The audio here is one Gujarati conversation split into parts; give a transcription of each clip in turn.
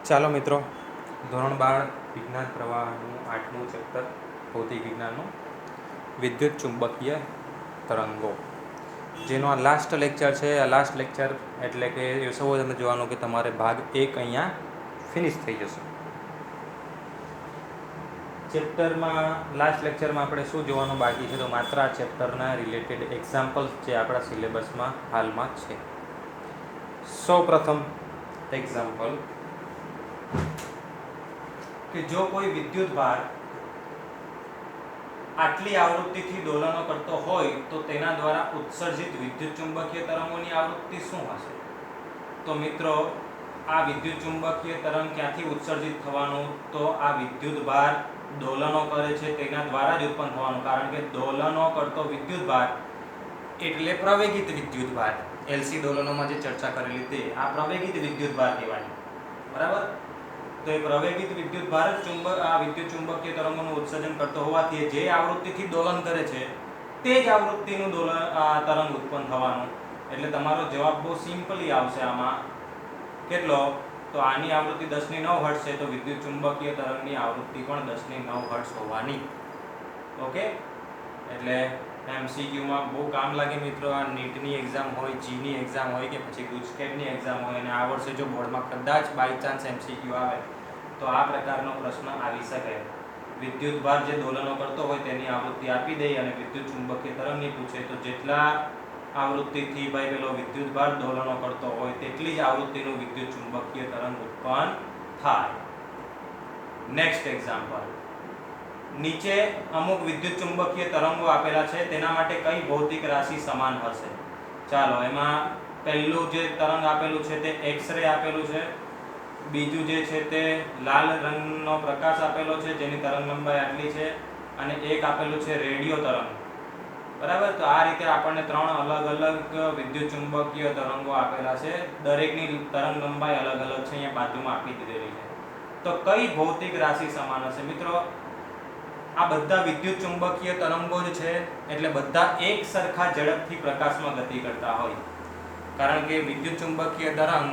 ચાલો મિત્રો, ધોરણ 12 વિજ્ઞાન પ્રવાહનું 8મું ચેપ્ટર ભૌતિક વિજ્ઞાનનું વિદ્યુત ચુંબકીય તરંગો, જેનો આ લાસ્ટ લેક્ચર છે. આ લાસ્ટ લેક્ચર એટલે કે એ સૌ તમે જોવાનું કે તમારે ભાગ 1 અહીંયા ફિનિશ થઈ જશે. ચેપ્ટરમાં લાસ્ટ લેક્ચરમાં આપણે શું જોવાનું બાકી છે, તો માત્ર આ ચેપ્ટરના રિલેટેડ એક્ઝામ્પલ્સ જે આપણા સિલેબસમાં હાલમાં છે. સૌ પ્રથમ એક્ઝામ્પલ કે જો કોઈ વિદ્યુત ભાર આટલી આવૃત્તિથી દોલનો કરતો હોય તો તેના દ્વારા ઉત્સર્જિત વિદ્યુત ચુંબકીય તરંગોની આવૃત્તિ શું હશે? તો મિત્રો, આ વિદ્યુત ચુંબકીય તરંગ ક્યાંથી ઉત્સર્જિત થવાનું? તો આ વિદ્યુત ભાર દોલનો કરે છે તેના દ્વારા જ ઉત્પન્ન થવાનું, કારણ કે દોલનો કરતો વિદ્યુત ભાર એટલે પ્રવેગિત વિદ્યુત ભાર. એલસી દોલનોમાં જે ચર્ચા કરેલી તે આ પ્રવેગિત વિદ્યુત ભાર કહેવાય, બરાબર? તો એ પ્રવેગિત વિદ્યુત ભાર આ વિદ્યુત ચુંબકીય તરંગોનું ઉત્સર્જન કરતો હોવાથી જે આવૃત્તિથી દોલન કરે છે તે જ આવૃત્તિનું તરંગ ઉત્પન્ન થવાનું. એટલે તમારો જવાબ બહુ સિમ્પલી આવશે આમાં. કેટલો? તો આની આવૃત્તિ 10⁹ હર્ટ્ઝ છે, તો વિદ્યુત ચુંબકીય તરંગની આવૃત્તિ પણ 10⁹ હર્ટ્ઝ હોવાની. ઓકે, એટલે એમસીક્યુમાં બહુ કામ લાગે મિત્રો. આ નીટની એક્ઝામ હોય, જીની એક્ઝામ હોય કે પછી ગુજકેટની એક્ઝામ હોય, અને આ વર્ષે જો બોર્ડમાં કદાચ બાય ચાન્સ એમસીક્યુ આવે તો આ પ્રકારનો પ્રશ્ન આવી શકે. વિદ્યુત ભાર જે દોલનો કરતો હોય તેની આવૃત્તિ આપી દે અને વિદ્યુત ચુંબકીય તરંગની પૂછે, તો જેટલા આવૃત્તિથી ભાઈ પેલો વિદ્યુત ભાર દોલનો કરતો હોય તેટલી જ આવૃત્તિનું વિદ્યુત ચુંબકીય તરંગ ઉત્પન્ન થાય. નેક્સ્ટ એક્ઝામ્પલ, નીચે અમુક વિદ્યુત ચુંબકીય તરંગો આપેલા છે, તેના માટે કઈ ભૌતિક રાશિ સમાન હશે? ચાલો, એમાં પહેલું જે તરંગ આપેલું છે તે એક્સ રે આપેલું છે. બીજું જે છે તે લાલ રંગનો પ્રકાશ આપેલો છે જેની તરંગ લંબાઈ આટલી છે, અને એક આપેલું છે રેડિયો તરંગ, બરાબર? તો આ રીતે આપણને 3 અલગ અલગ વિદ્યુત ચુંબકીય તરંગો આપેલા છે. દરેકની તરંગ લંબાઈ અલગ અલગ છે, અહીંયા બાજુમાં આપી દીધેલી છે. તો કઈ ભૌતિક રાશિ સમાન હશે? મિત્રો, આ બધા વિદ્યુત ચુંબકીય તરંગો જ છે એટલે બધા એક સરખા ઝડપથી પ્રકાશમાં ગતિ કરતા હોય, કારણ કે વિદ્યુત ચુંબકીય તરંગ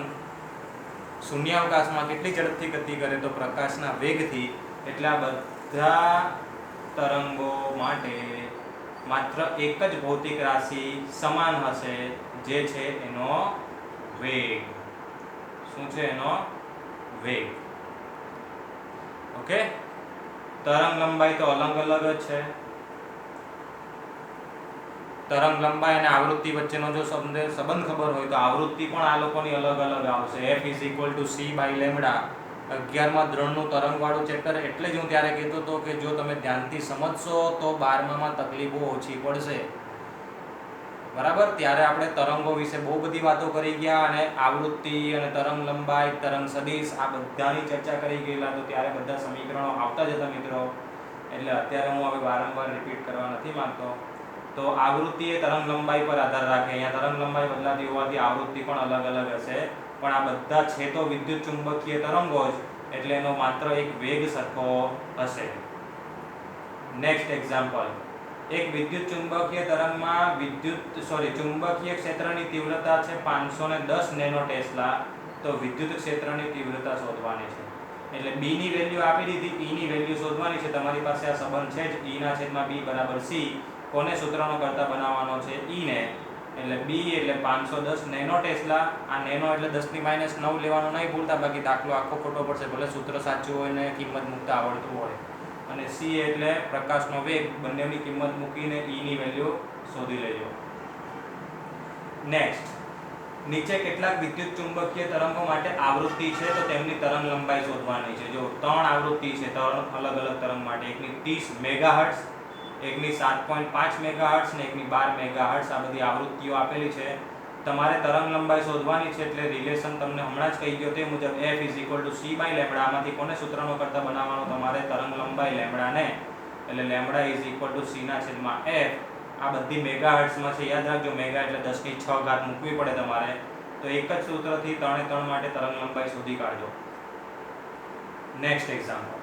શૂન્યાવકાશમાં કેટલી ઝડપથી ગતિ કરે? તો પ્રકાશના વેગથી. એટલે આ બધા તરંગો માટે માત્ર એક જ ભૌતિક રાશિ સમાન હશે, જે છે એનો વેગ. શું છે? એનો વેગ. ઓકે, તરંગ લંબાઈ તો અલગ અલગ જ છે. તરંગ લંબાઈ અને આવૃત્તિ વચ્ચેનો જો સંબંધ ખબર હોય તો આવૃત્તિ પણ આ લોકોની અલગ અલગ આવશે. F = c/λ. 11મા ધોરણનું તરંગવાળું ચેપ્ટર એટલે જ હું ત્યારે કહેતો હતો કે જો તમે ધ્યાનથી સમજશો તો 12મામાં તકલીફો ઓછી પડશે, બરાબર? ત્યારે આપણે તરંગો વિશે બહુ બધી વાતો કરી ગયા, અને આવૃત્તિ અને તરંગ લંબાઈ, તરંગ સદિશ આ બધાની ચર્ચા કરી ગયેલા. તો ત્યારે બધા સમીકરણો આવતા જ હતા મિત્રો, એટલે અત્યારે હું હવે વારંવાર રિપીટ કરવા નથી માંગતો. તો આવૃત્તિ એ તરંગ લંબાઈ પર આધાર રાખે. અહીંયા તરંગ લંબાઈ બદલાતી હોવાથી આવૃત્તિ પણ અલગ અલગ હશે, પણ આ બધા છે તો વિદ્યુત ચુંબકીય તરંગો જ, એટલે એનો માત્ર એક વેગ સરખો હશે. નેક્સ્ટ એક્ઝામ્પલ, એક વિદ્યુત ચુંબકીય તરંગમાં ચુંબકીય ક્ષેત્રની તીવ્રતા છે 510 નેનો ટેસ્લા. તો વિદ્યુત ક્ષેત્રની તીવ્રતા શોધવાની છે. એટલે b ની વેલ્યુ આપી દીધી, e ની વેલ્યુ શોધવાની છે. તમારી પાસે આ સંબંધ છે જ, e/b = c. કોને સૂત્રનો કરતા બનાવવાનો છે? e ને. એટલે b એટલે 510 નેનો ટેસ્લા. આ નેનો એટલે 10⁻9 લેવાનું નહીં ભૂલતા, બાકી દાખલો આખો ખોટો પડશે, ભલે સૂત્ર સાચું હોય ને કિંમત મૂકતા આવડતું હોય. અને c એટલે પ્રકાશનો વેગ. બંનેની કિંમત મૂકીને e ની વેલ્યુ શોધી લેજો. નેક્સ્ટ, નીચે કેટલાક વિદ્યુત ચુંબકીય તરંગો માટે આવૃત્તિ છે, તો તેમની તરંગ લંબાઈ શોધવાની છે. જો 3 આવૃત્તિ છે, 3 અલગ અલગ તરંગ માટે. એકની 30 મેગાહર્ટ્ઝ, એકની 7.5 મેગાહર્ટ્ઝ ને એકની 12 મેગાહર્ટ્ઝ. આ બધી આવૃત્તિઓ આપેલી છે. તમારે તરંગ લંબાઈ શોધવાની છે, એટલે રિલેશન તમને હમણાં જ કહી ગયો તે મુજબ F = c/λ. આમાંથી કોને સૂત્રનો કરતા બનાવવાનો? તમારે તરંગ લંબાઈ લેમ્બડાને. એટલે λ = c/f. આ બધી મેગાહર્ટ્ઝમાં છે, યાદ રાખજો. મેગા એટલે 10⁶ મૂકવી પડે તમારે. તો એક જ સૂત્રથી 3 માટે તરંગ લંબાઈ શોધી કાઢજો. નેક્સ્ટ એક્ઝામ્પલ,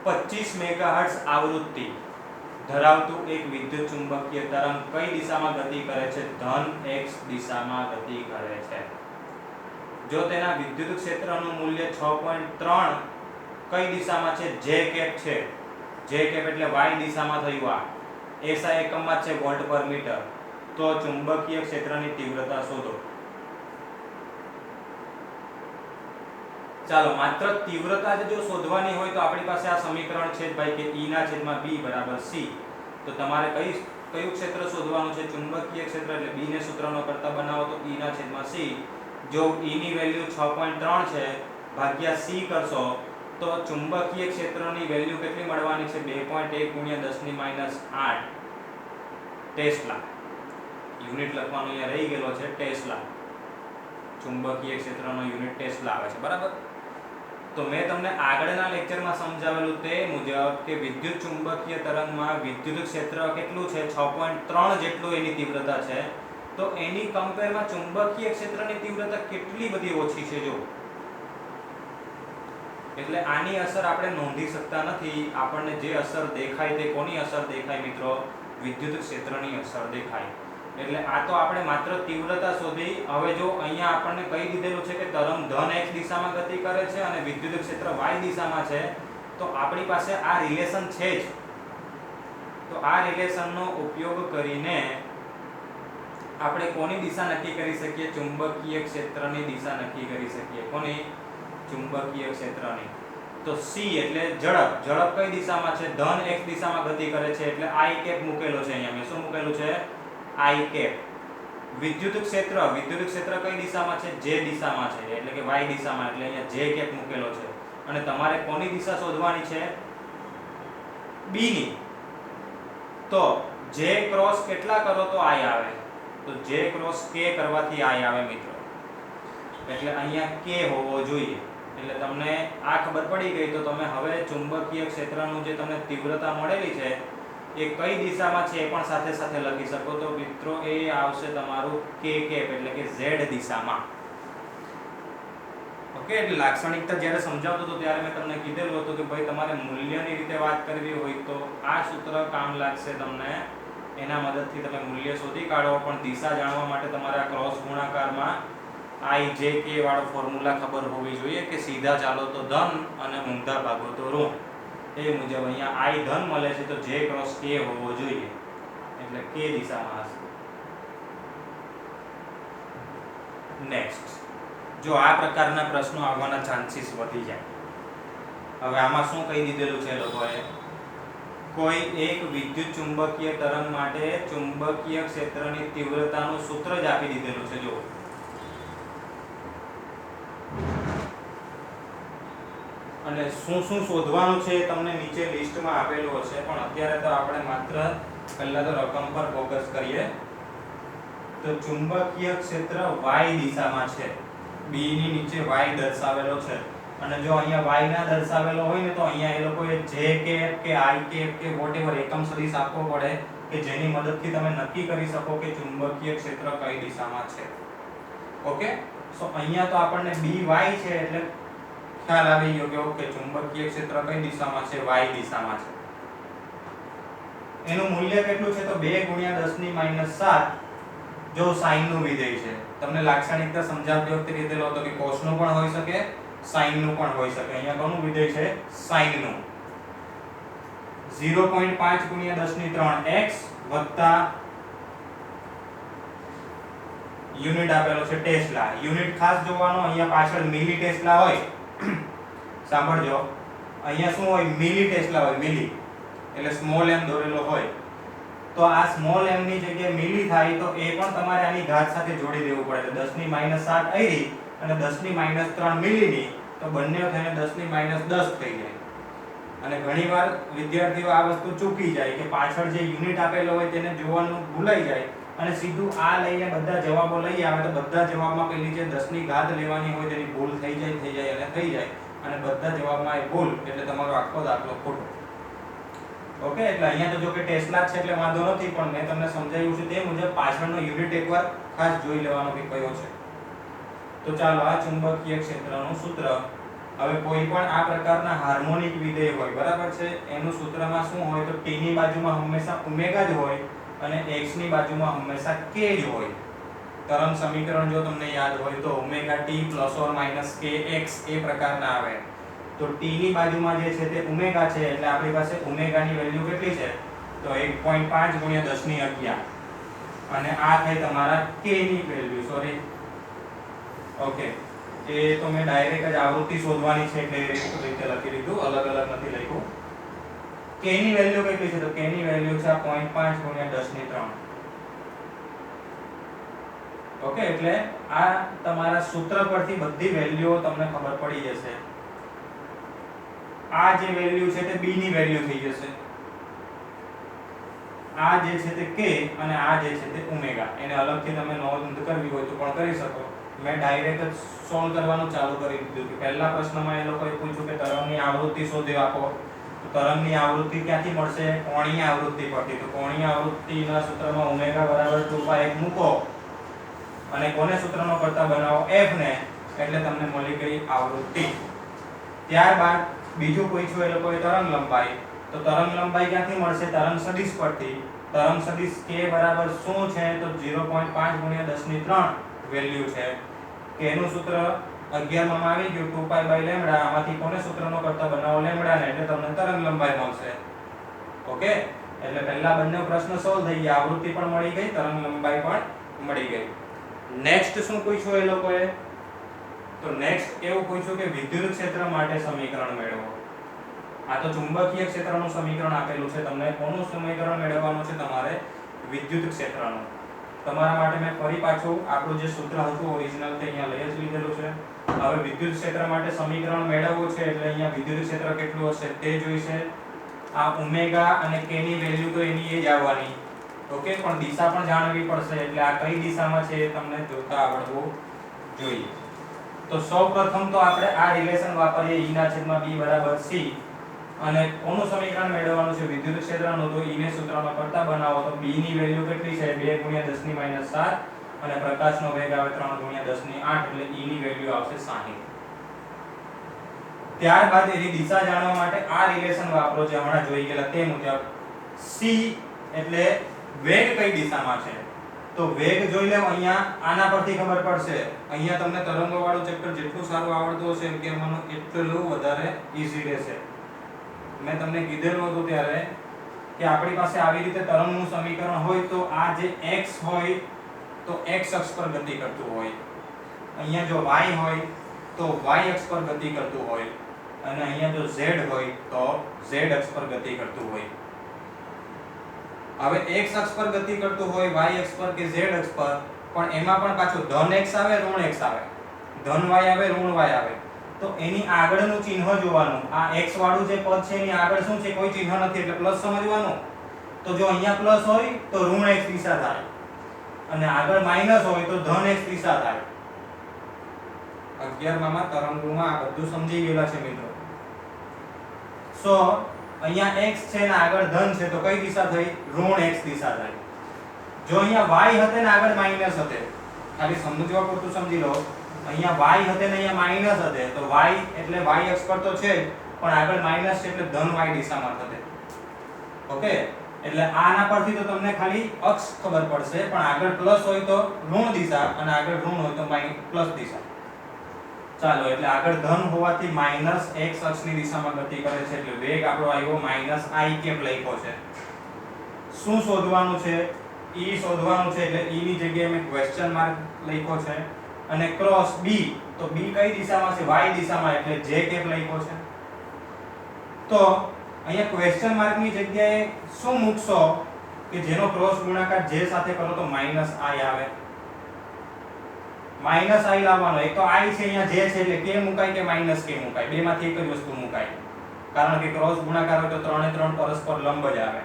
25 મેગાહર્ટ્ઝ આવૃત્તિ ધરાવતું એક વિદ્યુત ચુંબકીય તરંગ કઈ દિશામાં ગતિ કરે છે? ધન x દિશામાં ગતિ કરે છે. જો તેના વિદ્યુત ક્ષેત્રનું મૂલ્ય 6.3 કઈ દિશામાં છે? જે કેપ છે. જે કેપ એટલે y દિશામાં થયું. આ SI એકમમાં છે વોલ્ટ પર મીટર. તો ચુંબકીય ક્ષેત્રની તીવ્રતા શોધો. ચાલો, માત્ર તીવ્રતા જ જો શોધવાની હોય તો આપણી પાસે આ સમીકરણ છે ભાઈ કે E ના છેદમાં B બરાબર C. તો તમારે કયું ક્ષેત્ર શોધવાનું છે? ચુંબકીય ક્ષેત્ર. એટલે B ને સૂત્રનો કરતા બનાવો તો E ના છેદમાં C. જો E ની વેલ્યુ 6.3 છે ભાગ્યા C કરશો તો ચુંબકીય ક્ષેત્રની વેલ્યુ કેટલી મળવાની છે? 2.1 × 10⁻8 ટેસ્લા. યુનિટ લખવાનો અહીંયા રહી ગયેલો છે ટેસ્લા. ચુંબકીય ક્ષેત્રનો યુનિટ ટેસ્લા આવે છે, બરાબર? તો મેં તમને આગળના લેક્ચરમાં સમજાવેલું તે મુજબ કે વિદ્યુત ચુંબકીય તરંગમાં વિદ્યુત ક્ષેત્ર કેટલું છે? 6.3 જેટલું એની તીવ્રતા છે. તો એની કમ્પેરમાં ચુંબકીય ક્ષેત્રની તીવ્રતા કેટલી બધી ઓછી છે જો. એટલે આની અસર આપણે નોંધી શકતા નથી. આપણને જે અસર દેખાય તે કોની અસર દેખાય મિત્રો? વિદ્યુત ક્ષેત્રની અસર દેખાય. એટલે આ તો આપણે માત્ર તીવ્રતા શોધી. હવે જો અહીંયા આપણને કહી દીધેલું છે કે તરંગ ધન x દિશામાં ગતિ કરે છે અને વિદ્યુત ક્ષેત્ર y દિશામાં છે, તો આપણી પાસે આ રિલેશન છે જ. તો આ રિલેશનનો ઉપયોગ કરીને આપણે કોની દિશા નક્કી કરી શકીએ? ચુંબકીય ક્ષેત્રની દિશા નક્કી કરી શકીએ. કોની? ચુંબકીય ક્ષેત્રની. તો C એટલે ઝડપ. ઝડપ કઈ દિશામાં છે? ધન x દિશામાં ગતિ કરે છે એટલે I કેપ મૂકેલો છે અહીંયા. મેં શું મૂકેલું છે? I કેપ. વિદ્યુત ક્ષેત્ર. વિદ્યુત ક્ષેત્ર કઈ દિશામાં છે? J દિશામાં છે એટલે કે y દિશામાં, એટલે અહીંયા J કેપ મૂકેલો છે. અને તમારે કોની દિશા શોધવાની છે? B ની. તો J ક્રોસ કેટલા કરો તો I આવે? તો J ક્રોસ K કરવાથી I આવે મિત્રો. એટલે અહીંયા K હોવો જોઈએ. એટલે તમને આ ખબર પડી ગઈ તો તમે હવે ચુંબકીય ક્ષેત્રનું જે તમને તીવ્રતા મળેલી છે એ કઈ દિશામાં છે એ પણ સાથે સાથે લખી શકો. તો મિત્રો એ આવશે તમારું K કેપ એટલે કે Z દિશામાં. ઓકે, એટલે લાક્ષણિકતા જ્યારે સમજાવતો હતો ત્યારે મેં તમને કીધેલું હતું કે ભાઈ તમારે મૂલ્યની રીતે વાત કરવી હોય તો આ સૂત્ર કામ લાગશે તમને. એના મદદથી તમે મૂલ્ય શોધી કાઢો. પણ દિશા જાણવા માટે તમારે આ ક્રોસ ગુણાકારમાં I J K વાળો ફોર્મ્યુલા ખબર હોવી જોઈએ કે સીધા ચાલો તો ધન અને ઊંધા ભાગો તો ઋણ. એ મુજબ અહીંયા I ધન મળે છે તો J ક્રોસ K હોવો જોઈએ. એટલે K દિશામાં હશે. નેક્સ્ટ, જો આ પ્રકારના પ્રશ્નો આવવાના ચાન્સીસ વધી જાય. હવે આમાં શું કહી દીધેલું છે લોકોએ? કોઈ એક વિદ્યુત ચુંબકીય તરંગ માટે ચુંબકીય ક્ષેત્રની તીવ્રતાનું સૂત્ર જ આપી દીધેલું છે. જો અને શું શું શોધવાનું છે તમને નીચે લિસ્ટમાં આપેલું હશે, પણ અત્યારે તો આપણે માત્ર પહેલા તો રકમ પર ફોકસ કરીએ. તો ચુંબકીય ક્ષેત્ર y દિશામાં છે. B ની નીચે y દર્શાવેલો છે. અને જો અહીંયા y ના દર્શાવેલો હોય ને તો અહીંયા એ લોકોએ J કેપ કે I કેપ કે વોટેવર એકમ સદિશ આપવો પડે કે જેની મદદથી તમે નક્કી કરી શકો કે ચુંબકીય ક્ષેત્ર કઈ દિશામાં છે. ઓકે, સો અહીંયા તો આપણને BY છે એટલે ખ્યાલ આવી ગયો કે ઓકે ચુંબકીય ક્ષેત્ર કઈ દિશામાં છે? y દિશામાં છે. એનું મૂલ્ય કેટલું છે? તો 2 × 10⁻7 જો sin નું વિધેય છે. તમને લાક્ષણિકતા સમજાવતી વખતે કીધેલો હતો કે cos નું પણ હોઈ શકે, sin નું પણ હોઈ શકે. અહીંયા કોનું વિધેય છે? sin નું. 0.5 × 10⁻3 x વત્તા યુનિટ આપેલો છે ટેસ્લા. યુનિટ ખાસ જોવાનો, અહીંયા પાછળ મિલી ટેસ્લા હોય. સાંભળજો, અહીંયા શું હોય? મિલી ટેસ્લા હોય. મિલી એટલે સ્મોલ m દોરેલો હોય. તો આ સ્મોલ m ની જગ્યાએ મિલી થાય તો એ પણ તમારે આની ઘાત સાથે જોડી દેવું પડે. 10⁻7 આયરી અને 10⁻3 મિલીની, તો બંને થઈને 10⁻10 થઈ જાય. અને ઘણીવાર વિદ્યાર્થીઓ આ વસ્તુ ચૂકી જાય કે પાછળ જે યુનિટ આપેલો હોય તેને જોવાનું ભૂલાઈ જાય અને સીધું આ લઈને બધા જવાબો લઈ આવે તો બધા જવાબમાં પેલી જે 10 ની ઘાત લેવાની હોય તેની ભૂલ થઈ જાય અને બધા જવાબમાં એ ભૂલ એટલે તમારો આખો દાખલો ખોટો. ઓકે, એટલે અહીંયા તો જો કે ટેસ્લા છે એટલે વાંધો નથી, પણ મેં તમને સમજાવ્યું છે તે મુજબ પાછળનો યુનિટ એકવાર ખાસ જોઈ લેવાનો કે કયો છે. તો ચાલો, આ ચુંબકીય ક્ષેત્રનું સૂત્ર. હવે કોઈ પણ આ પ્રકારના હાર્મોનિક વિધેય હોય, બરાબર છે, એનું સૂત્રમાં શું હોય? તો t ની બાજુમાં હંમેશા ઓમેગા જ હોય અને x ની બાજુમાં હંમેશા k જ હોય. તરંગ સમીકરણ જો તમને યાદ હોય તો omega T plus or minus કે એક્સ એ પ્રકારના આવે. તો t ની બાજુમાં જે છે તે ઓમેગા છે એટલે આપણી પાસે ઓમેગા ની વેલ્યુ કેટલી છે તો 1.5 ગુણ્યા 10 ની 11 અને આ થાય તમારા k ની વેલ્યુ. સોરી, ઓકે, એ તો મેં ડાયરેક્ટ જ આવૃત્તિ શોધવાની છે એટલે એ રીતે લખી દીધું, અલગ અલગ નથી લખ્યું. k ની વેલ્યુ કેટલી છે તો k ની વેલ્યુ છે 0.5 ગુણ્યા 10 ની 3. ઓકે, એટલે આ તમારા સૂત્ર પરથી બધી વેલ્યુઓ તમને ખબર પડી જશે. આ જે વેલ્યુ છે તે b ની વેલ્યુ થઈ જશે, આ જે છે તે k અને આ જે છે તે ઓમેગા. એને અલગથી તમે નોંધ કરવી હોય તો પણ કરી શકો. મેં ડાયરેક્ટ જ સોલ્વ કરવાનું ચાલુ કરી દીધું કે પહેલા પ્રશ્નમાં એ લોકોએ પૂછ્યું કે તરંગની આવૃત્તિ શોધી આપો. તો તરંગની આવૃત્તિ ક્યાંથી મળશે? કોણીય આવૃત્તિ પરથી. તો કોણીય આવૃત્તિના સૂત્રમાં ઓમેગા બરાબર 2π મૂકો અને કોને સૂત્રનો કરતા બનાવો? f ને, એટલે તમને મળી ગઈ આવૃત્તિ. ત્યારબાદ બીજું પૂછ્યું એ લોકોએ તરંગ લંબાઈ. તો તરંગ લંબાઈ ક્યાંથી મળશે? તરંગ સદિશ પરથી. તરંગ સદિશ k બરાબર શું છે તો 0.5 ગુણ્યા 10 ની 3 વેલ્યુ છે. k નું સૂત્ર 11 માં આવી ગયું 2π/λ. આમાંથી કોને સૂત્રનો કરતા બનાવો? લેમ્બડા ને, એટલે તમને તરંગ લંબાઈ મળશે. ઓકે, એટલે પહેલા બંને પ્રશ્ન સોલ્વ થઈ ગયા. આવૃત્તિ પણ મળી ગઈ, તરંગ લંબાઈ પણ મળી ગઈ. નેક્સ્ટ શું પૂછ્યું એ લોકોએ? તો નેક્સ્ટ એવું પૂછ્યું કે વિદ્યુત ક્ષેત્ર માટે સમીકરણ મેળવો. આ તો ચુંબકીય ક્ષેત્રનું સમીકરણ આપેલું છે તમને. કોનું સમીકરણ મેળવવાનું છે તમારે? વિદ્યુત ક્ષેત્રનું. તમારા માટે મેં ફરી પાછું આપણું જે સૂત્ર હતું ઓરિજિનલ તે અહીંયા લઈ જ લીધેલું છે. હવે વિદ્યુત ક્ષેત્ર માટે સમીકરણ મેળવવું છે એટલે અહીંયા વિદ્યુત ક્ષેત્ર કેટલું હશે તે જોઈશે. આ ઓમેગા અને k ની વેલ્યુ તો એની એ જ આવવાની. ઓકે, પણ દિશા પણ જાણવી પડશે એટલે આ કઈ દિશામાં છે એ તમને જોતા આવડવું જોઈએ. તો સૌપ્રથમ તો આપણે આ રિલેશન વાપરીએ e ના છેદમાં b બરાબર c. અને કોનું સમીકરણ મેળવવાનું છે? વિદ્યુત ક્ષેત્રનું. તો e ને સૂત્રમાં કરતા બનાવો તો b ની વેલ્યુ કેટલી છે? 2 ગુણ્યા 10 ની -7 અને પ્રકાશનો વેગ આવે 3 ગુણ્યા 10 ની 8 એટલે e ની વેલ્યુ આવશે 60. ત્યારબાદ એની દિશા જાણવા માટે આ રિલેશન વાપરો જે હમણાં જોઈ ગયેલા તે મુજબ. c એટલે વેગ કઈ દિશામાં છે તો વેગ જોઈ લેવ. અહીંયા આના પરથી ખબર પડશે. અહીંયા તમને તરંગો વાળું ચેપ્ટર જેટલું સારું આવડતું હશે એમ કે મને એટલું વધારે ઈઝી રહેશે. મેં તમને કીધેલું હતું ત્યારે કે આપણી પાસે આવી રીતે તરંગનું સમીકરણ હોય તો આ જે x હોય તો x અક્ષ પર ગતિ કરતું હોય, અહીંયા જો y હોય તો y અક્ષ પર ગતિ કરતું હોય અને અહીંયા જો z હોય તો z અક્ષ પર ગતિ કરતું હોય. હવે x અક્ષ પર ગતિ કરતું હોય, y અક્ષ પર કે z અક્ષ પર, પણ એમાં પણ પાછું ધન x આવે ઋણ x આવે, ધન y આવે ઋણ y આવે. તો એની આગળનું ચિહ્ન જોવાનું. આ x વાળું જે પદ છે એની આગળ શું છે? કોઈ ચિહ્ન નથી એટલે પ્લસ સમજવાનું. તો જો અહીંયા પ્લસ હોય તો ઋણ x દિશા થાય અને આગળ માઈનસ હોય તો ધન x દિશા થાય. 11 માં તરંગોમાં આ બધું સમજી ગયેલા છે મિત્રો. સો અહીંયા x છે ને આગળ ધન છે તો કઈ દિશા થઈ? ઋણ x દિશા થઈ. જો અહીંયા y હતે ને આગળ માઈનસ હતે, ખાલી સમજવા પૂરતું સમજી લો. અહીંયા y હતે ને અહીંયા માઈનસ હતે તો y એટલે y અક્ષ પર તો છે પણ આગળ માઈનસ છે એટલે ધન y દિશામાં થશે. ઓકે, એટલે આના પરથી તો તમને ખાલી અક્ષ ખબર પડશે પણ આગળ પ્લસ હોય તો ઋણ દિશા અને આગળ ઋણ હોય તો પ્લસ દિશા. ચાલો, એટલે આગળ ધન હોવાથી માઈનસ x અક્ષની દિશામાં ગતિ કરે છે એટલે વેગ આપણો આવ્યો -i કેમ લખ્યો છે. શું શોધવાનું છે? e શોધવાનું છે એટલે e ની જગ્યાએ મેં ક્વેશ્ચન માર્ક લખ્યો છે અને ક્રોસ b. તો b કઈ દિશામાં છે? y દિશામાં એટલે j કેપ લખ્યો છે. તો અહીંયા ક્વેશ્ચન માર્ક ની જગ્યાએ શું મૂકશો કે જેનો ક્રોસ ગુણાકાર j સાથે કરો તો -i આવે. -i લાવવાનો. એક તો i છે અહીંયા j છે એટલે k મુકાય કે -k મુકાય, બેમાંથી એક જ વસ્તુ મુકાય. કારણ કે ક્રોસ ગુણાકાર હોય તો 3 એ 3 પરસ્પર લંબ જ આવે.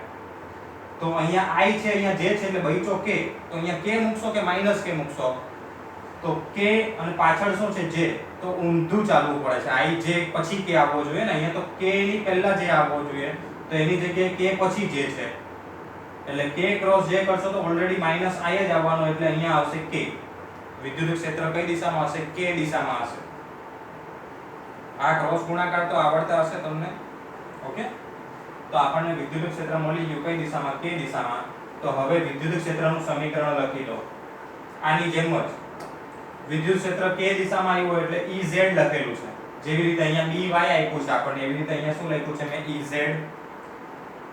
તો અહીંયા i છે અહીંયા j છે એટલે બચ્યો k. તો અહીંયા k મૂકશો કે -k મૂકશો? તો k અને પાછળ શું છે? j. તો ઊંધું ચાલવું પડે છે. i j પછી k આવવો જોઈએ ને. અહીંયા તો k ની પહેલા j આવવો જોઈએ તો એની જગ્યાએ k પછી j છે એટલે k ક્રોસ j કરશો તો ઓલરેડી -i જ આવવાનો એટલે અહીંયા આવશે k. વિદ્યુત ક્ષેત્ર કઈ દિશામાં હશે? k દિશામાં હશે. આ ક્રોસ ગુણાકાર તો આવડતા હશે તમને. ઓકે, તો આપણને વિદ્યુત ક્ષેત્ર મળી ગયું કઈ દિશામાં? k દિશામાં. તો હવે વિદ્યુત ક્ષેત્રનું સમીકરણ લખી લો. આની જેમ જ વિદ્યુત ક્ષેત્ર કે દિશામાં આવ્યું એટલે Ez લખેલું છે, જેવી રીતે અહીંયા By આપ્યું છે આપણને એવી રીતે અહીંયા શું લખ્યું છે મેં Ez.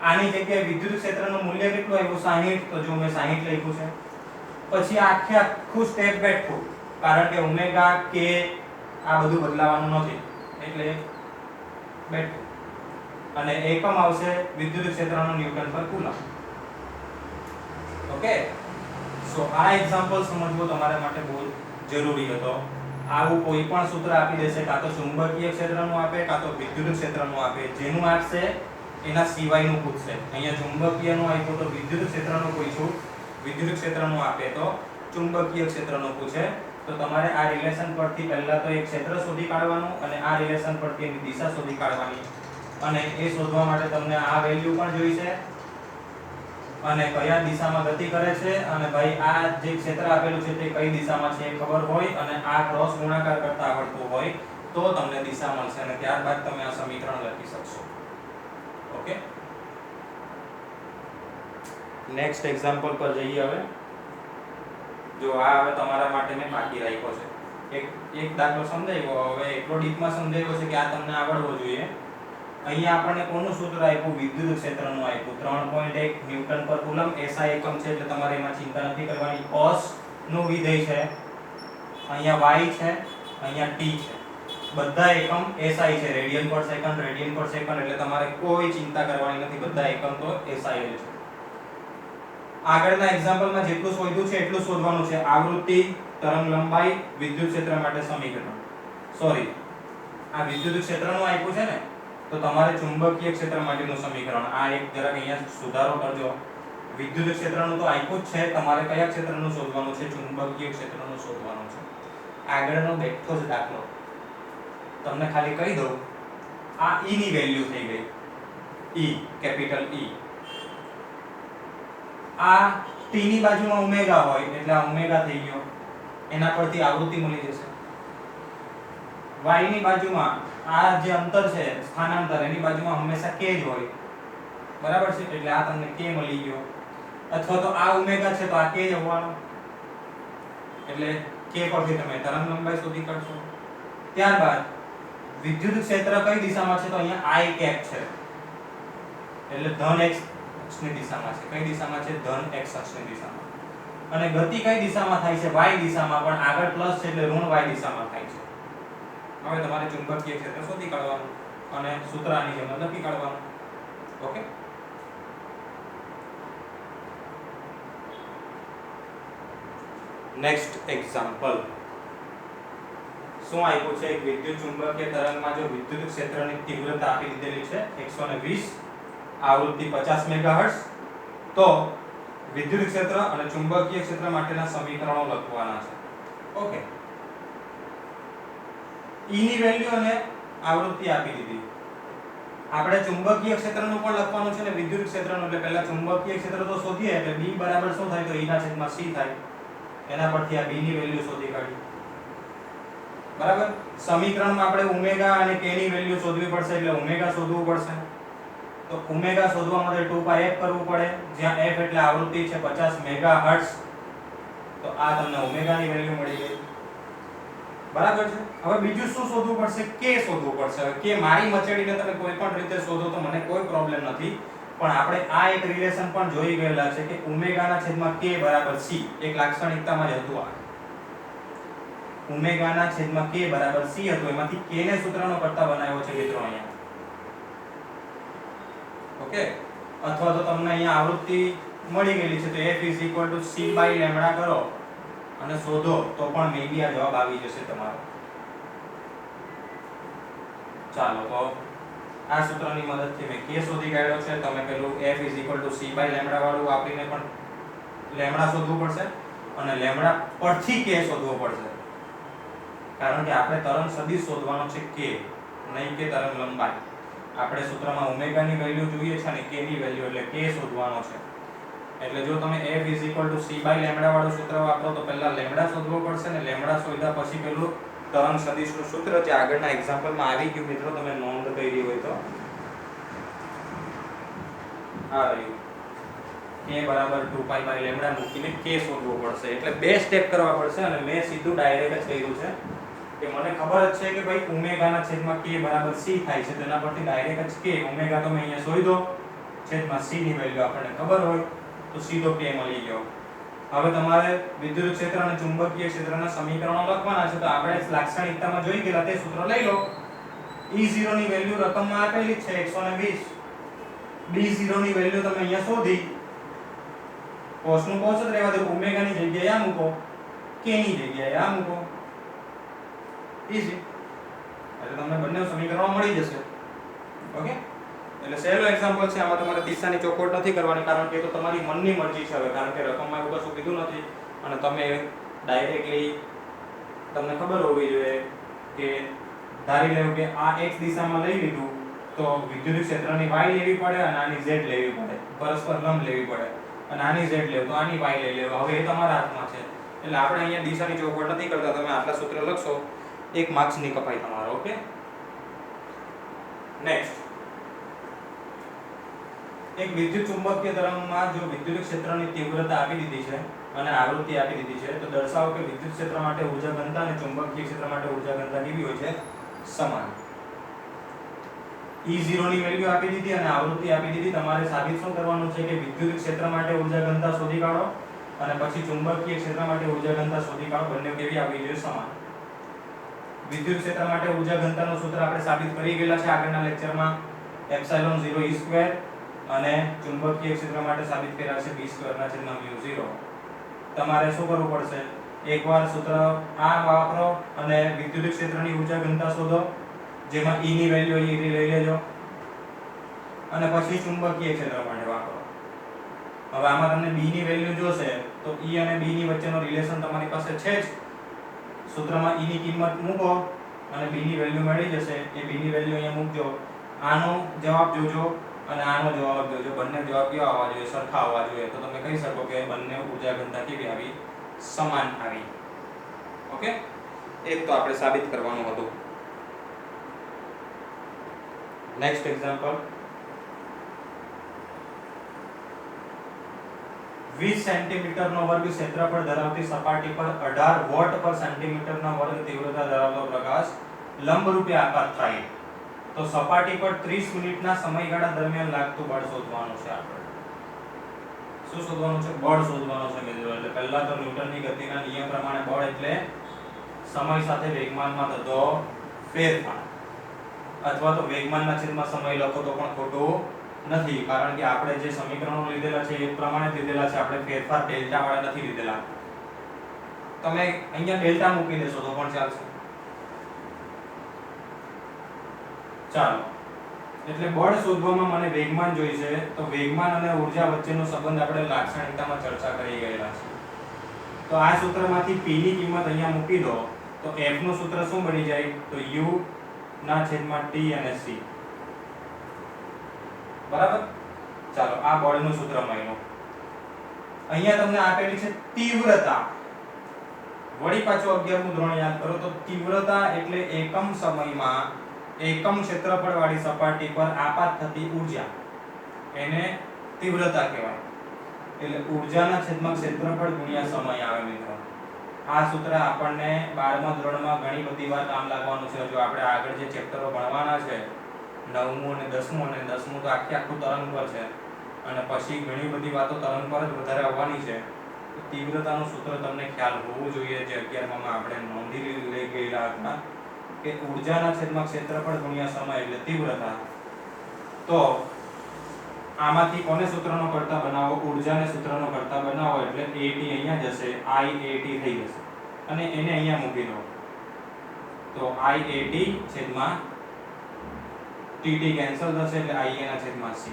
આની જગ્યાએ વિદ્યુત ક્ષેત્રનું મૂલ્ય કેટલું આવ્યું 60, તો જો મેં 60 લખ્યું છે. પછી આખું સ્ટેપ બેઠું, કારણ કે ઓમેગા કે આ બધું બદલાવાનું નથી એટલે બેઠું, અને એકમ આવશે વિદ્યુત ક્ષેત્રનું ન્યૂટન પર કુલમ. ઓકે, સો આ એક્ઝામ્પલ સમજવો તમારા માટે બહુ જરૂરી હતો. આવું કોઈ પણ સૂત્ર આપી દેશે, કાં તો ચુંબકીય ક્ષેત્રનું આપે કાં તો વિદ્યુત ક્ષેત્રનું આપે, જેનું આપશે એના સિવાયનું પૂછશે. અહીંયા ચુંબકીયનું આપ્યું તો વિદ્યુત ક્ષેત્રનું પૂછ્યું, વિદ્યુત ક્ષેત્રનું આપે તો ચુંબકીય ક્ષેત્રનું પૂછે. તો તમારે આ રિલેશન પરથી પહેલા તો એક ક્ષેત્ર શોધી કાઢવાનું અને આ રિલેશન પરથી એની દિશા શોધી કાઢવાની, અને એ શોધવા માટે તમને આ વેલ્યુ પણ જોઈશે અને કયા દિશામાં ગતિ કરે છે, અને ભાઈ આ જે ક્ષેત્ર આપેલું છે તે કઈ દિશામાં છે એ ખબર હોય, અને આ ક્રોસ ગુણાકાર કરતા આવડતું હોય તો તમને દિશા મળશે, અને ત્યારબાદ તમે આ સમીકરણ લખી શકશો. ઓકે, નેક્સ્ટ એક્ઝામ્પલ પર જઈએ. હવે જો આ હવે તમારા માટે મેં બાકી રાખ્યો છે, એક દાખલો સમજાવ્યો. હવે એટલો ડીપમાં સમજાવ્યો છે કે આ તમને આવડવો જોઈએ. અહીંયા આપણને કોનું સૂત્ર આપ્યું? વિદ્યુત ક્ષેત્રનું આપ્યું. 3.1 ન્યૂટન પર કુલમ SI એકમ છે એટલે તમારે એમાં ચિંતા નથી કરવાની. cos નું વિધેય છે, અહીંયા y છે, અહીંયા t છે, બધા એકમ SI છે, રેડિયન પર સેકન્ડ, રેડિયન પર સેકન્ડ, એટલે તમારે કોઈ ચિંતા કરવાની નથી, બધા એકમ તો SI જ છે. આગળના એક્ઝામ્પલમાં જેટલું શોધ્યું છે એટલું શોધવાનું છે. આવૃત્તિ, તરંગ લંબાઈ, વિદ્યુત ક્ષેત્ર માટે સમીકરણ. સોરી, આ વિદ્યુત ક્ષેત્રનું આપ્યું છે ને, તો તમારે ચુંબકીય ક્ષેત્ર માટેનું સમીકરણ. આ એક જરાક અહીંયા સુધારો કરજો. વિદ્યુત ક્ષેત્રનું તો આપ્યું જ છે, તમારે કયા ક્ષેત્રનું શોધવાનું છે? ચુંબકીય ક્ષેત્રનું શોધવાનું છે. આગળનો બેઠો જ દાખલો તમને ખાલી કહી દઉં, આ E ની વેલ્યુ થઈ ગઈ, E, કેપિટલ E. આ t ની બાજુમાં ઓમેગા હોય એટલે આ ઓમેગા થઈ ગયો, એના પરથી આવૃત્તિ મળી જશે. y ની બાજુમાં આ જે અંતર છે સ્થાનાંતર, એની બાજુમાં હંમેશા k જ હોય, બરાબર છે, એટલે આ તમને k મળી ગયો. અથવા તો આ ઓમેગા છે તો આ k જ હોવાનો, એટલે k પરથી તમે તરંગ લંબાઈ શોધી કાઢશો. ત્યારબાદ વિદ્યુત ક્ષેત્ર કઈ દિશામાં છે? તો અહીંયા I કેપ છે, એટલે ધન x અક્ષની દિશામાં છે. કઈ દિશામાં છે? ધન x અક્ષની દિશામાં. અને ગતિ કઈ દિશામાં થાય છે? y દિશામાં, પણ આગળ પ્લસ છે એટલે ઋણ y દિશામાં થાય છે. હવે તમારે ચુંબકીય ક્ષેત્ર શોધી કાઢવાનું અને સૂત્ર આની જેમ લખી કાઢવાનું. ઓકે, નેક્સ્ટ એક્ઝામ્પલ શું આપ્યું છે? એક વિદ્યુત ચુંબકીય તરંગમાં જો વિદ્યુત ક્ષેત્રની તીવ્રતા આપી દીધેલી છે 120, આવૃત્તિ 50 મેગાહર્ટ્ઝ, તો વિદ્યુત ક્ષેત્ર અને ચુંબકીય ક્ષેત્ર માટેના સમીકરણો લખવાના છે. ઓકે, E ની વેલ્યુ અને આવૃત્તિ આપી દીધી. આપણે ચુંબકીય ક્ષેત્રનું પણ લખવાનું છે ને વિદ્યુત ક્ષેત્રનું, એટલે પહેલા ચુંબકીય ક્ષેત્ર તો શોધીએ, એટલે B બરાબર શું થાય? તો E ના છેદમાં C થાય. એના પરથી આ B ની વેલ્યુ શોધી કાઢી. બરાબર, સમીકરણમાં આપણે ઓમેગા અને k ની વેલ્યુ શોધવી પડશે, એટલે ઓમેગા શોધવું પડશે. તો ઓમેગા શોધવા માટે 2πf કરવું પડે, જ્યાં f એટલે આવૃત્તિ છે 50 મેગાહર્ટ્ઝ. તો આ તમને ઓમેગા ની વેલ્યુ મળી ગઈ. બરાબર છે. હવે બીજું શું શોધવું પડશે? k શોધવું પડશે. હવે k મારી મચેડીને તમે કોઈ પણ રીતે શોધો તો મને કોઈ પ્રોબ્લેમ નથી, પણ આપણે આ એક રિલેશન પણ જોઈ ગયેલા છે કે ઓમેગા ના છેદમાં k બરાબર c. એક લાક્ષણિકતામાં જ હતું આ. ઓમેગા ના છેદમાં k બરાબર c હતું, એમાંથી k ને સૂત્રનો કરતા બનાવ્યો છે મિત્રો અહીંયા. ઓકે, અથવા તો તમને અહીંયા આવૃત્તિ મળી ગયેલી છે તો f c/λ કરો અને શોધો તો પણ મેબી આ જવાબ આવી જશે તમારો. ચાલો, તો આ સૂત્રની મદદથી મેં k શોધી કાઢ્યો છે. તમે પેલું f c/λ વાળું વાપરીને પણ લેમ્ડા શોધવું પડશે અને લેમ્ડા પરથી k શોધવો પડશે, કારણ કે આપણે તરંગ સદિશ શોધવાનો છે k, નહીં કે તરંગ લંબાઈ. આપણે સૂત્રમાં ઓમેગા ની વેલ્યુ જોઈએ છે અને k ની વેલ્યુ, એટલે k શોધવાનો છે. એટલે જો તમે f c/λ વાળું સૂત્ર વાપરો તો પહેલા લેમ્ડા શોધવો પડશે, ને લેમ્ડા શોધ્યા પછી પેલું તરંગ સદિશનું સૂત્ર જે આગળના એક્ઝામ્પલમાં આવી ગયું મિત્રો, તમે નોંધ કરી હોય તો આ રહ્યું k a બરાબર 2π/λ મૂકીને k શોધવો પડશે. એટલે બે સ્ટેપ કરવા પડશે અને મેં સીધું ડાયરેક્ટ જ કર્યું છે કે મને ખબર જ છે કે ભાઈ ઓમેગાના છેદમાં k બરાબર c થાય છે. તેના પરથી ડાયરેક્ટ જ k ઓમેગા તમે અહીંયા શોધો છેદમાં c ની વેલ્યુ આપણને ખબર હોય તો સીધો k મળી ગયો. હવે તમારે વિદ્યુત ક્ષેત્ર અને ચુંબકીય ક્ષેત્રના સમીકરણો લખવાના છે. તો આપણે લાક્ષણિકતામાં જોઈ ગયેલા તે સૂત્ર લઈ લો. E0 ની વેલ્યુ રકમમાં આપેલી છે 120. D0 ની વેલ્યુ તમે અહીંયા શોધી cos નું cos જ રહેવા દો. ઓમેગા ની જગ્યાએ આ મૂકો, k ની જગ્યાએ આ મૂકો. ઈઝી. એટલે તમને બંને સમીકરણો મળી જશે. ઓકે? એટલે સહેલો એક્ઝામ્પલ છે. આમાં તમારે દિશાની ચોખવટ નથી કરવાની કારણ કે એ તો તમારી મનની મરજી છે. હવે કારણ કે રકમમાં એવું કશું કીધું નથી અને તમે ડાયરેક્ટલી તમને ખબર હોવી જોઈએ કે ધારી લેવું કે આ x દિશામાં લઈ લીધું તો વિદ્યુત ક્ષેત્રની y લેવી પડે અને આની z લેવી પડે. પરસ્પર લંબ લેવી પડે અને આની z લેવું તો આની y લઈ લેવું. હવે એ તમારા હાથમાં છે. એટલે આપણે અહીંયા દિશાની ચોખવટ નથી કરતા. તમે આટલા સૂત્ર લખશો 1 માર્ક્સની કપાઈ તમારો. ઓકે? નેક્સ્ટ, એક વિદ્યુત ચુંબકીય તરંગમાં જો વિદ્યુત ક્ષેત્રની તીવ્રતા આપી દીધી છે અને આવૃત્તિ આપી દીધી છે તો દર્શાવો કે વિદ્યુત ક્ષેત્ર માટે ઊર્જા ઘનતા અને ચુંબકીય ક્ષેત્ર માટે ઊર્જા ઘનતા કેવી હોય છે? સમાન. E0 ની વેલ્યુ આપી દીધી અને આવૃત્તિ આપી દીધી. તમારે સાબિત શું કરવાનું છે કે વિદ્યુત ક્ષેત્ર માટે ઊર્જા ઘનતા શોધી કાઢો અને પછી ચુંબકીય ક્ષેત્ર માટે ઊર્જા ઘનતા શોધી કાઢો. બંને કેવી આવવી જોઈએ? સમાન. વિદ્યુત ક્ષેત્ર માટે ઊર્જા ઘનતાનું સૂત્ર આપણે સાબિત કરી ગયેલા છે આગળના લેક્ચરમાં. ε0 E² અને ચુંબકીય ક્ષેત્ર માટે સાબિત કર્યા છે b²/μ0. તમારે શું કરવું પડશે? એકવાર સૂત્ર આ વાપરો અને વિદ્યુત ક્ષેત્રની ઊર્જા ઘનતા શોધો જેમાં E ની વેલ્યુ અહીં લઈ લેજો અને પછી ચુંબકીય ક્ષેત્ર માટે વાપરો. હવે આમાં તમને B ની વેલ્યુ જોશે તો E અને B ની વચ્ચેનો રિલેશન તમારી પાસે છે જ. સૂત્રમાં E ની કિંમત મૂકો અને B ની વેલ્યુ મળી જશે. એ B ની વેલ્યુ અહીંયા મૂકજો. આનો જવાબ જોજો અને આનો જવાબ જોજો. બંને જવાબ કેવા આવવા જોઈએ? સરખા આવવા જોઈએ. તો તમે કહી શકો કે બંને ઊર્જા ઘનતા કેવી આવી? સમાન આવી. ઓકે? એક તો આપણે સાબિત કરવાનું હતું. નેક્સ્ટ એક્ઝામ્પલ, 20 સેન્ટીમીટરનો વર્ગ ક્ષેત્રફળ ધરાવતી સપાટી પર 18 વોટ પર સેન્ટીમીટરના વર્ગ તીવ્રતા ધરાવતો પ્રકાશ લંબરૂપે આપાત થાય તો સપાટી પર 30 મિનિટના સમયગાળા દરમિયાન લાગતું બળ શોધવાનું છે. આપણે શું શોધવાનું છે? બળ શોધવાનું છે મિત્રો. એટલે પહેલા તો ન્યૂટનની ગતિના નિયમ પ્રમાણે બળ એટલે સમય સાથે વેગમાનમાં થતો ફેરફાર. અથવા તો વેગમાનના છેદમાં સમય લખો તો પણ ખોટું નથી કારણ કે આપણે જે સમીકરણો લીધેલા છે એ પ્રમાણે જ લીધેલા છે. આપણે ફેરફાર ડેલ્ટા વાળા નથી લીધેલા. તમે અહીંયા ડેલ્ટા મૂકી દેશો તો પણ ચાલશે. ચાલો, એટલે બળ શોધવામાં મને વેગમાન જોઈશે તો વેગમાન અને ઊર્જા વચ્ચેનો સંબંધ આપણે લાક્ષણિકતામાં ચર્ચા કરી ગયેલા છે. તો આ સૂત્રમાંથી p ની કિંમત અહીંયા મૂકી દો તો f નું સૂત્ર શું બની જાય? તો u ના છેદમાં t અને c. બરાબર? ચાલો, આ બળનું સૂત્ર મળ્યું. અહીંયા તમને આપેલી છે તીવ્રતા. વળી પાછું 11મું ધોરણ યાદ કરો તો તીવ્રતા એટલે એકમ સમયમાં એકમ ક્ષેત્રફળ વાળી સપાટી પર આપાત થતી ઊર્જા. એને તીવ્રતા કહેવાય. એટલે ઊર્જાના છેદમાં ક્ષેત્રફળ ગુણ્યા સમય આવે મિત્રો. આ સૂત્ર આપણને 12મા ધોરણમાં ઘણી બધી વાર કામ લાગવાનું છે. જો આપણે આગળ જે ચેપ્ટરો ભણવાના છે 9મું અને 10મું અને 10મું તો આખું તરંગ પર છે અને પછી ઘણી બધી વાતો તરંગ પર જ વધારે આવવાની છે. તો તીવ્રતાનું સૂત્ર તમને ખ્યાલ હોવું જોઈએ જે 11માં આપણે નોંધી લઈ ગયેલા હતા કે ઊર્જાના છેદમાં ક્ષેત્રફળ ગુણ્યા સમય એટલે તીવ્રતા. તો આમાંથી કોને સૂત્રનો કરતા બનાવો? ઊર્જાને સૂત્રનો કરતા બનાવો એટલે AT અહીંયા જશે, IAT થઈ જશે અને એને અહીંયા મૂકી દો તો IAT છેદમાં TT કેન્સલ થશે એટલે IA ના છેદમાં C.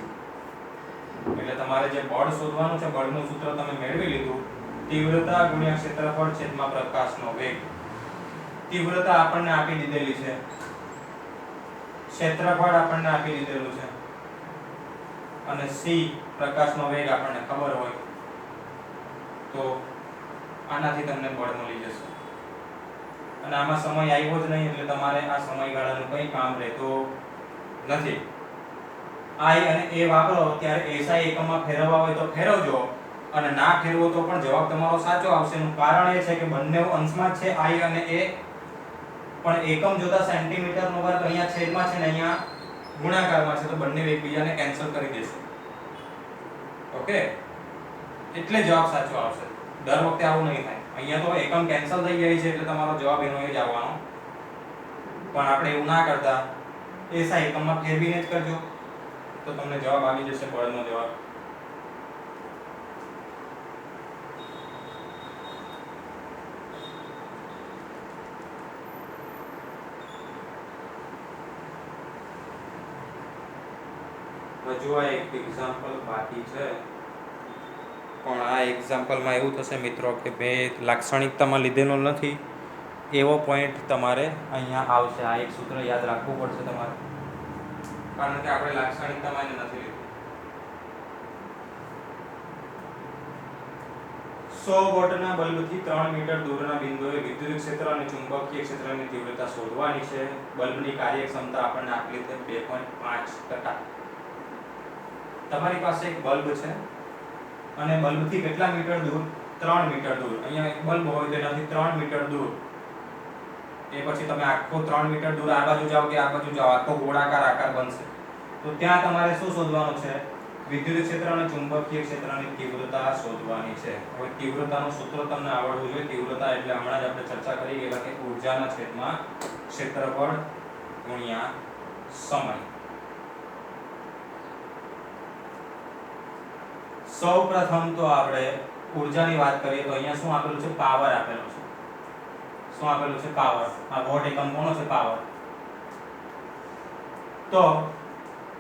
એટલે તમારે જે બળ શોધવાનું છે બળનું સૂત્ર તમે મેળવી લીધું. તીવ્રતા ગુણ્યા ક્ષેત્રફળ છેદમાં પ્રકાશનો વેગ. તીવ્રતા આપણને આપી દીધેલી છે, ક્ષેત્રફળ આપણને આપી દીધેલું છે અને c પ્રકાશનો વેગ આપણને ખબર હોય તો આનાથી તમને બળ મળી જશે. અને આમાં સમય આવ્યો જ નહીં એટલે તમારે આ સમયગાળાનું કંઈ કામ રહેતું નથી. I અને A વાપરો ત્યારે SI એકમમાં ફેરવવા હોય તો ફેરવજો અને ના ફેરવો તો પણ જવાબ તમારો સાચો આવશે. એનું કારણ એ છે કે બંને અંશમાં જ છે I અને A, પણ એકમ જોતા સેન્ટીમીટરનો વર્ગ અહીંયા છેદમાં છે ને અહીંયા ગુણાકારમાં છે, તો બંને એકબીજાને કેન્સલ કરી દેશે. ઓકે, એટલે જવાબ સાચો આવશે. દર વખતે આવું નહીં થાય. અહીંયા તો એકમ કેન્સલ થઈ જાય છે એટલે તમારો જવાબ એનો જ આવવાનો, પણ આપણે એવું ના કરતા SI એકમમાં ફેરવીને જ કરજો તો તમને જવાબ આવી જશે, બળનો જવાબ. હજુ આ એક એક્ઝામ્પલ બાકી છે, પણ આ એક્ઝામ્પલમાં એવું થશે મિત્રો કે મેં લાક્ષણિકતામાં લીધેલો નથી એવો પોઈન્ટ તમારે અહીંયા આવશે. આ એક સૂત્ર યાદ રાખવું પડશે તમારે, કારણ કે આપણે લાક્ષણિકતામાં એને નથી લીધું. 100 વોટના બલ્બથી 3 મીટર દૂરના બિંદુએ વિદ્યુત ક્ષેત્ર અને ચુંબકીય ક્ષેત્રની તીવ્રતા શોધવાની છે. બલ્બની કાર્યક્ષમતા આપણને આપેલી છે 2.5%. તમારી પાસે એક બલ્બ છે અને બલ્બથી કેટલા મીટર દૂર? 3 મીટર દૂર. અહીંયા એક બલ્બ હોય તો એનાથી 3 મીટર દૂર, એ પછી તમે આખો 3 મીટર દૂર આ બાજુ જાઓ કે આ બાજુ જાઓ, આખો ગોળાકાર આકાર બનશે. તો ત્યાં તમારે શું શોધવાનું છે? વિદ્યુત ક્ષેત્ર અને ચુંબકીય ક્ષેત્રની તીવ્રતા શોધવાની છે. હવે તીવ્રતાનું સૂત્ર તમને આવડવું જોઈએ. તીવ્રતા એટલે હમણાં જ આપણે ચર્ચા કરી ગયેલા કે ઊર્જાના છેદમાં ક્ષેત્રફળ ગુણ્યા સમય. સૌપ્રથમ તો આપણે ઊર્જાની વાત કરીએ તો અહીંયા શું આપેલું છે? પાવર આપેલો છે. શું આપેલું છે? પાવર. આ વોટ એકમ કોનો છે? પાવર. તો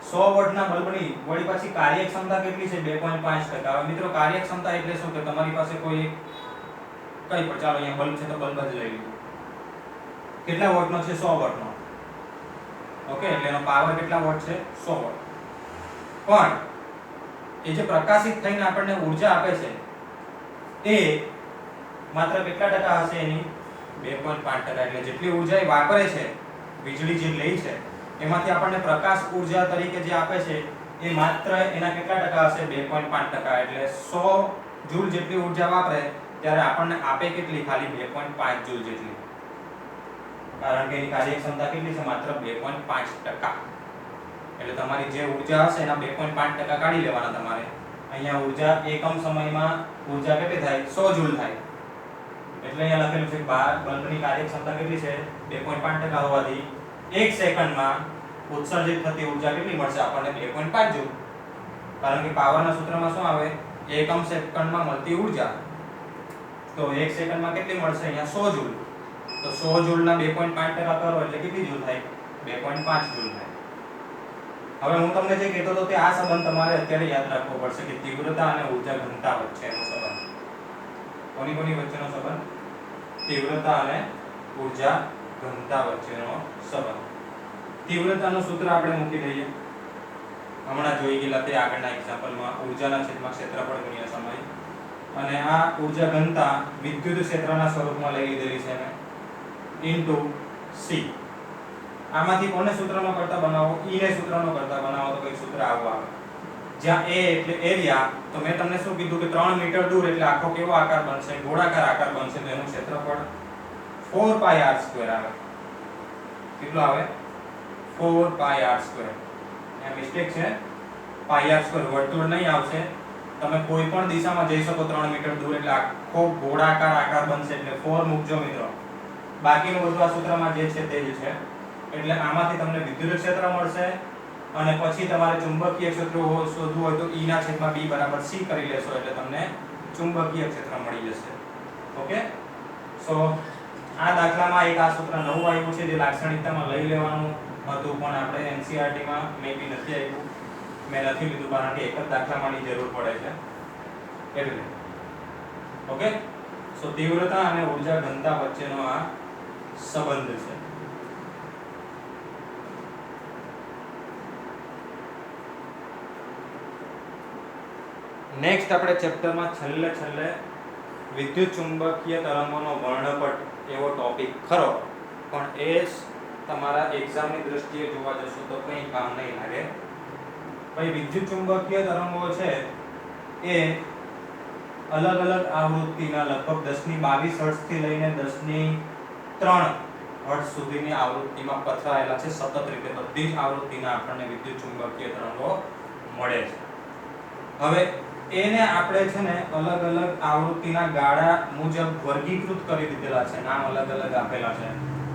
100 વોટના બલ્બની વળી પાછી કાર્યક્ષમતા કેટલી છે? 2.5%. હવે મિત્રો કાર્યક્ષમતા એટલે શું કે તમારી પાસે કોઈ કઈ પણ, ચાલો અહીંયા બલ્બ છે તો બલ્બ જ લઈ લીધું. કેટલા વોટનો છે? 100 વોટનો. ઓકે, એટલે એનો પાવર કેટલા વોટ છે? 100 વોટ. પણ એ જે પ્રકાશિત થઈને આપણને ઊર્જા આપે છે એ માત્ર કેટલા ટકા હશે એની? 2.5%. એટલે જેટલી ઊર્જા એ વાપરે છે, વીજળી જે લે છે, એમાંથી આપણને પ્રકાશ ઊર્જા તરીકે જે આપે છે એ માત્ર એના કેટલા ટકા હશે? 2.5%. એટલે 100 જૂલ જેટલી ઊર્જા વાપરે ત્યારે આપણને આપે કેટલી? ખાલી 2.5 જૂલ જેટલી. કારણ કે એની કાર્યક્ષમતા કેટલી છે? માત્ર 2.5%. એટલે તમારી જે ઊર્જા હશે એના 2.5% કાઢી લેવાના તમારે. અહીંયા ઊર્જા એકમ સમયમાં ઊર્જા કેટલી થાય? 100 જૂલ થાય. એટલે અહીંયા લખેલું છે બલ્બની કાર્યક્ષમતા કેટલી છે? 2.5% હોવાથી 1 સેકન્ડમાં ઉત્સર્જિત થતી ઊર્જા કેટલી મળશે આપણને? 2.5 જૂલ. કારણ કે પાવરના સૂત્રમાં શું આવે? એકમ સેકન્ડમાં મળતી ઊર્જા. તો 1 સેકન્ડમાં કેટલી મળશે? અહીંયા 100 જૂલ. તો 100 જૂલના 2.5% કરો એટલે કેટલી જૂલ થાય? 2.5 જૂલ થાય. હવે હું તમને જે કહેતો હતો તે આ સંબંધ તમારે અત્યારે યાદ રાખવો પડશે કે તીવ્રતા અને ઊર્જા ઘનતા વચ્ચેનો સંબંધ. કોની વચ્ચેનો સંબંધ? તીવ્રતા અને ઊર્જા ઘનતા વચ્ચેનો સંબંધ. તીવ્રતાનું સૂત્ર આપણે મૂકી દઈએ. હમણાં જોઈ ગયેલા તે આગળના એક્ઝામ્પલમાં ઊર્જાના છેદમાં ક્ષેત્રફળ ગુણ્યા સમય. અને આ ઊર્જા ઘનતા વિદ્યુત ક્ષેત્રના સ્વરૂપમાં લઈ લીધેલી છે ને ઇન્ટુ સી. આમાંથી કોને સૂત્રનો કરતા બનાવો? E ને સૂત્રનો કરતા બનાવો તો કઈ સૂત્ર આવું આવે. જ્યાં A એટલે એરિયા, તો મેં તમને શું કીધું કે 3 મીટર દૂર એટલે આખો કેવો આકાર બનશે? ગોળાકાર આકાર બનશે. તો એનું ક્ષેત્રફળ 4πr² આવે. કેટલું આવે? 4πr². આ મિસ્ટેક છે. πr² વર્તુળ નહીં આવશે. તમે કોઈ પણ દિશામાં જઈ શકો 3 મીટર દૂર એટલે આખો ગોળાકાર આકાર બનશે. એટલે 4 મૂકજો મિત્રો. બાકીનું બધું આ સૂત્રમાં જે છે તે જ છે. એટલે આમાંથી તમને વિદ્યુત ક્ષેત્ર મળશે અને પછી તમારે ચુંબકીય ક્ષેત્ર શોધવું હોય તો E ના છેદમાં B બરાબર C કરી લેશો એટલે તમને ચુંબકીય ક્ષેત્ર મળી જશે. ઓકે, સો આ દાખલામાં એક આ સૂત્ર નવું આવ્યું છે જે લાક્ષણિકતામાં લઈ લેવાનું હતું, પણ આપણે NCERT માં મેબી નથી આવ્યું. મેં નથી લીધું કારણ કે એક જ દાખલામાંની જરૂર પડે છે એટલે. ઓકે, સો તીવ્રતા અને ઊર્જા ઘનતા વચ્ચેનો આ સંબંધ છે. નેક્સ્ટ આપણે ચેપ્ટરમાં છેલ્લે વિદ્યુત ચુંબકીય તરંગોનો વર્ણપટ એવો ટોપિક ખરો, પણ એ તમારા એક્ઝામની દ્રષ્ટિએ જોવા જશો તો કંઈ કામ નહીં લાગે. ભાઈ વિદ્યુત ચુંબકીય તરંગો છે એ અલગ અલગ આવૃત્તિના લગભગ 1022 હર્ટ્ઝ થી લઈને 10³ હર્ટ્ઝ સુધીની આવૃત્તિમાં પથરાયેલા છે. સતત રીતે બધી જ આવૃત્તિના આપણને વિદ્યુત ચુંબકીય તરંગો મળે છે. હવે એને આપણે છે ને અલગ અલગ આવૃત્તિના ગાળા મુજબ વર્ગીકૃત કરી દીધેલા છે. નામ અલગ અલગ આપેલા છે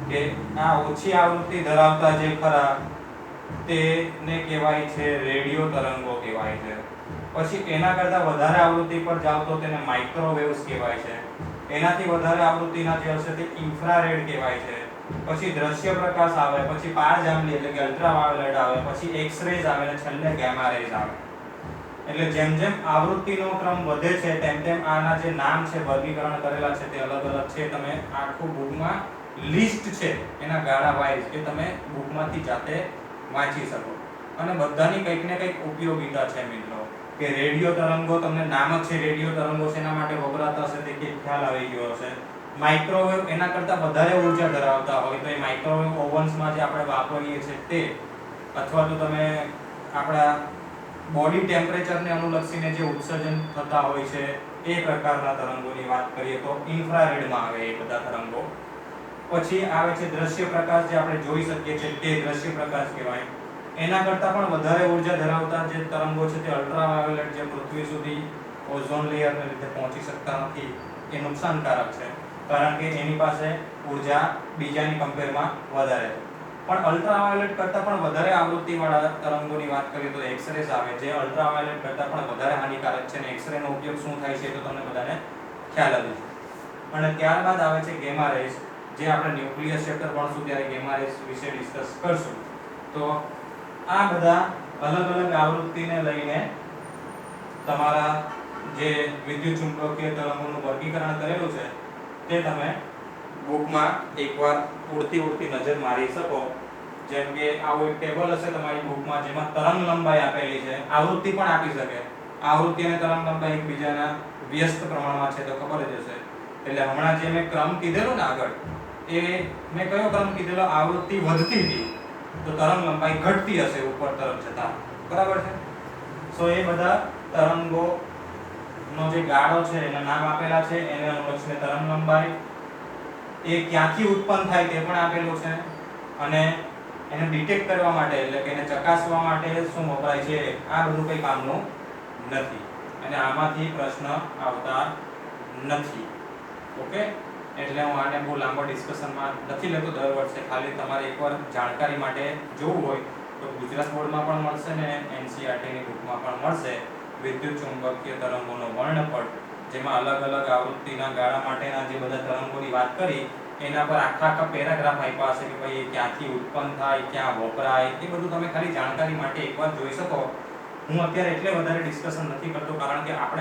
કે આ ઓછી આવૃત્તિ ધરાવતા જે ખરા તેને કહેવાય છે રેડિયો તરંગો કહેવાય છે. પછી એના કરતા વધારે આવૃત્તિ પર જાવ તો તેને માઇક્રોવેવ્સ કહેવાય છે. એનાથી વધારે આવૃત્તિના જે હશે તે ઇન્ફ્રારેડ કહેવાય છે. પછી દ્રશ્ય પ્રકાશ આવે, પછી પારજાંબલી એટલે કે અલ્ટ્રાવાયોલેટ આવે, પછી એક્સ રેઝ આવે અને છેલ્લે ગામા રેઝ આવે. એટલે જેમ જેમ આવૃત્તિનો ક્રમ વધે છે તેમ તેમ આના જે નામ છે વર્ગીકરણ કરેલા છે તે અલગ અલગ છે. તમે આખું બુકમાં લિસ્ટ છે એના ગાળા વાઇઝ કે તમે બુકમાંથી જાતે વાંચી શકો. અને બધાની કંઈક ને કંઈક ઉપયોગિતા છે મિત્રો. કે રેડિયો તરંગો, તમને નામ જ છે રેડિયો તરંગો શેના માટે વપરાતા હશે તે ખ્યાલ આવી ગયો હશે. માઇક્રોવેવ એના કરતા વધારે ઊર્જા ધરાવતા હોય તો એ માઇક્રોવેવ ઓવન્સમાં જે આપણે વાપરીએ છીએ તે, અથવા તો તમે આપણા બોડી ટેમ્પરેચરને અનુલક્ષીને જે ઉત્સર્જન થતા હોય છે એ પ્રકારના તરંગોની વાત કરીએ તો ઇન્ફ્રારેડમાં આવે એ બધા તરંગો. પછી આવે છે દ્રશ્ય પ્રકાશ, જે આપણે જોઈ શકીએ છીએ તે દ્રશ્ય પ્રકાશ કહેવાય. એના કરતાં પણ વધારે ઊર્જા ધરાવતા જે તરંગો છે તે અલ્ટ્રાવાયોલેટ, જે પૃથ્વી સુધી ઓઝોન લેયરને લીધે પહોંચી શકતા નથી, એ નુકસાનકારક છે કારણ કે એની પાસે ઊર્જા બીજાની કમ્પેરમાં વધારે છે. પણ અલ્ટ્રાવાયોલેટ કરતાં પણ વધારે આવૃત્તિવાળા તરંગોની વાત કરીએ તો એક્સ-રેઝ આવે, જે અલ્ટ્રાવાયોલેટ કરતાં પણ વધારે હાનિકારક છે. અને એક્સ-રેનો ઉપયોગ શું થાય છે તો તમને બધાને ખ્યાલ જ છે. અને ત્યારબાદ આવે છે ગેમા રેઝ, જે આપણે ન્યુક્લિયસ ચેપ્ટર ભણશું ત્યારે ગેમા રેઝ વિશે ડિસ્કસ કરશું. તો આ બધા અલગ અલગ આવૃત્તિને લઈને તમારા જે વિદ્યુત ચુંબકીય તરંગોનું વર્ગીકરણ કરેલું છે તે તમે બુકમાં એકવાર ઉડતી નજર મારી શકો. જેમ કે આવું એક ટેબલ હશે તમારી બુકમાં જેમાં તરંગ લંબાઈ આપેલી છે, આવૃત્તિ પણ આપી શકે. આવૃત્તિ અને તરંગ લંબાઈ એકબીજાના વ્યસ્ત પ્રમાણમાં છે તો ખબર જ હશે. એટલે હમણાં જે મેં ક્રમ કીધેલો ને આગળ, એ મેં કયો ક્રમ કીધેલો? આવૃત્તિ વધતી હતી તો તરંગ લંબાઈ ઘટતી હશે ઉપર તરફ જતા, બરાબર છે? સો એ બધા તરંગો નો જે ગાળો છે એના નામ આપેલા છે, એને અનુલક્ષીને તરંગ લંબાઈ, એ ક્યાંથી ઉત્પન્ન થાય તે પણ આપેલું છે, અને એને ડિટેક્ટ કરવા માટે એટલે કે એને ચકાસવા માટે શું વપરાય છે, આ બધું કંઈ કામનું નથી અને આમાંથી પ્રશ્ન આવતા નથી. ઓકે, એટલે હું આને બહુ લાંબા ડિસ્કશનમાં નથી લેતો દર વર્ષે. ખાલી તમારે એકવાર જાણકારી માટે જોવું હોય તો ગુજરાત બોર્ડમાં પણ મળશે ને એનસીઈઆરટીની બુકમાં પણ મળશે વિદ્યુત ચુંબકીય તરંગોનો વર્ણપટ, જેમાં અલગ અલગ આવૃત્તિના ગાળા માટેના જે બધા તરંગોની વાત કરી એના પર આખા પેરાગ્રાફ આપ્યા હશે કે ભાઈ ક્યાંથી ઉત્પન્ન થાય, ક્યાં વપરાય, એ બધું તમે ખાલી જાણકારી માટે એકવાર જોઈ શકો. હું અત્યારે એટલે વધારે ડિસ્કશન નથી કરતો કારણ કે આપણે